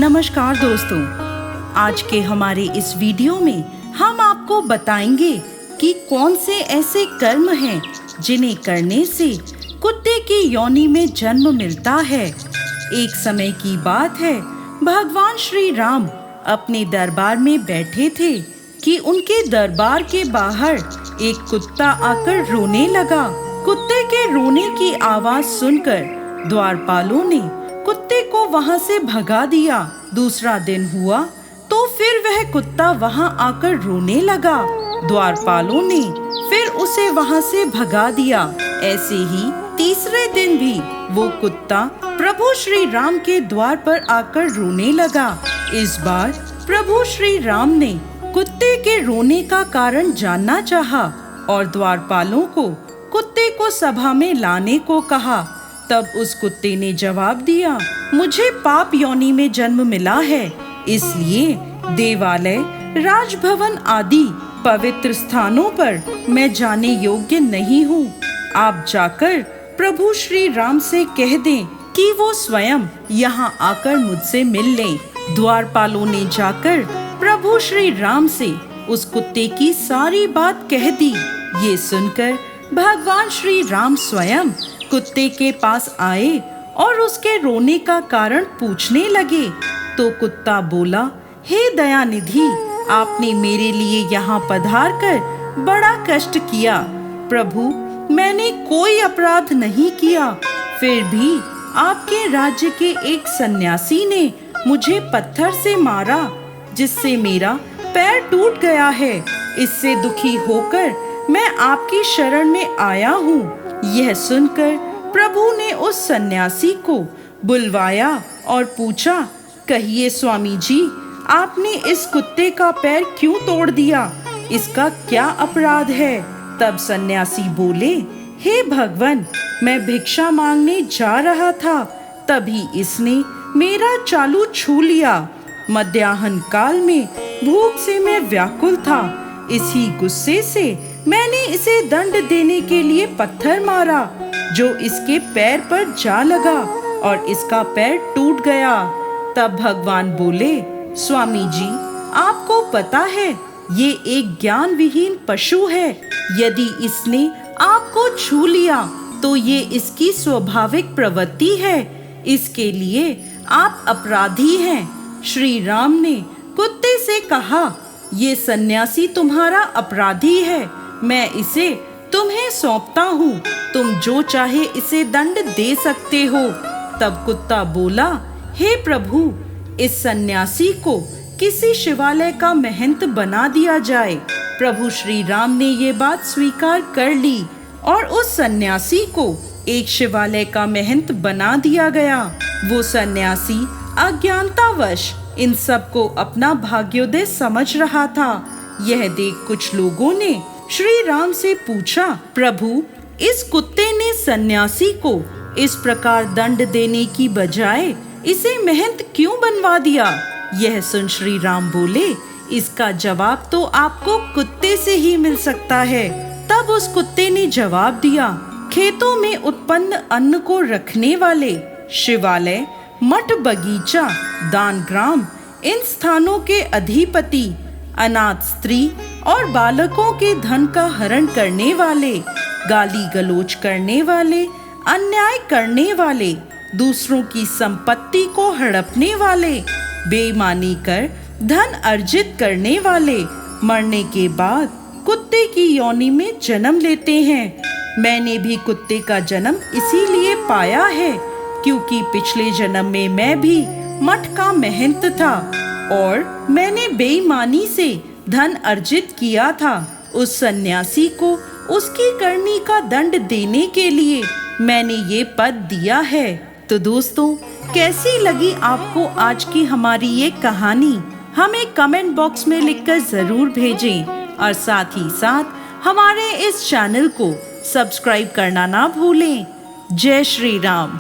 नमस्कार दोस्तों, आज के हमारे इस वीडियो में हम आपको बताएंगे कि कौन से ऐसे कर्म हैं जिन्हें करने से कुत्ते की योनि में जन्म मिलता है। एक समय की बात है, भगवान श्री राम अपने दरबार में बैठे थे कि उनके दरबार के बाहर एक कुत्ता आकर रोने लगा। कुत्ते के रोने की आवाज सुनकर द्वारपालों ने कुत्ते को वहां से भगा दिया। दूसरा दिन हुआ तो फिर वह कुत्ता वहां आकर रोने लगा। द्वारपालों ने फिर उसे वहां से भगा दिया। ऐसे ही तीसरे दिन भी वो कुत्ता प्रभु श्री राम के द्वार पर आकर रोने लगा। इस बार प्रभु श्री राम ने कुत्ते के रोने का कारण जानना चाहा और द्वारपालों को कुत्ते को सभा में लाने को कहा। तब उस कुत्ते ने जवाब दिया, मुझे पाप योनि में जन्म मिला है, इसलिए देवालय, राजभवन आदि पवित्र स्थानों पर मैं जाने योग्य नहीं हूँ। आप जाकर प्रभु श्री राम से कह दें कि वो स्वयं यहाँ आकर मुझसे मिल लें। द्वारपालों ने जाकर प्रभु श्री राम से उस कुत्ते की सारी बात कह दी। ये सुनकर भगवान श्री राम स्वयं कुत्ते के पास आए और उसके रोने का कारण पूछने लगे। तो कुत्ता बोला, हे दयानिधि, आपने मेरे लिए यहाँ पधार कर बड़ा कष्ट किया। प्रभु, मैंने कोई अपराध नहीं किया, फिर भी आपके राज्य के एक सन्यासी ने मुझे पत्थर से मारा, जिससे मेरा पैर टूट गया है। इससे दुखी होकर मैं आपकी शरण में आया हूँ। यह सुनकर प्रभु ने उस सन्यासी को बुलवाया और पूछा, कहिए स्वामी जी, आपने इस कुत्ते का पैर क्यों तोड़ दिया? इसका क्या अपराध है? तब सन्यासी बोले, हे भगवान, मैं भिक्षा मांगने जा रहा था, तभी इसने मेरा चालू छू लिया। मध्याह्न काल में भूख से मैं व्याकुल था, इसी गुस्से से मैंने इसे दंड देने के लिए पत्थर मारा, जो इसके पैर पर जा लगा और इसका पैर टूट गया। तब भगवान बोले, स्वामी जी, आपको पता है ये एक ज्ञान विहीन पशु है। यदि इसने आपको छू लिया तो ये इसकी स्वाभाविक प्रवृत्ति है, इसके लिए आप अपराधी हैं। श्री राम ने कुत्ते से कहा, ये सन्यासी तुम्हारा अपराधी है, मैं इसे तुम्हें सौंपता हूँ, तुम जो चाहे इसे दंड दे सकते हो। तब कुत्ता बोला, हे प्रभु, इस सन्यासी को किसी शिवालय का महंत बना दिया जाए। प्रभु श्री राम ने ये बात स्वीकार कर ली और उस सन्यासी को एक शिवालय का महंत बना दिया गया। वो सन्यासी अज्ञानतावश इन सबको अपना भाग्योदय समझ रहा था। यह देख कुछ लोगों ने श्री राम से पूछा, प्रभु, इस कुत्ते ने सन्यासी को इस प्रकार दंड देने की बजाय इसे महंत क्यों बनवा दिया? यह सुन श्री राम बोले, इसका जवाब तो आपको कुत्ते से ही मिल सकता है। तब उस कुत्ते ने जवाब दिया, खेतों में उत्पन्न अन्न को रखने वाले शिवालय, मठ, बगीचा, दान ग्राम, इन स्थानों के अधिपति, अनाथ स्त्री और बालकों के धन का हरण करने वाले, गाली गलौज करने वाले, अन्याय करने वाले, दूसरों की संपत्ति को हड़पने वाले, बेईमानी कर धन अर्जित करने वाले, मरने के बाद कुत्ते की योनि में जन्म लेते हैं। मैंने भी कुत्ते का जन्म इसीलिए पाया है, क्योंकि पिछले जन्म में मैं भी मठ का महंत था और मैंने बेईमानी से धन अर्जित किया था। उस सन्यासी को उसकी करनी का दंड देने के लिए मैंने ये पद दिया है। तो दोस्तों, कैसी लगी आपको आज की हमारी ये कहानी? हमें कमेंट बॉक्स में लिखकर जरूर भेजें और साथ ही साथ हमारे इस चैनल को सब्सक्राइब करना ना भूलें। जय श्री राम।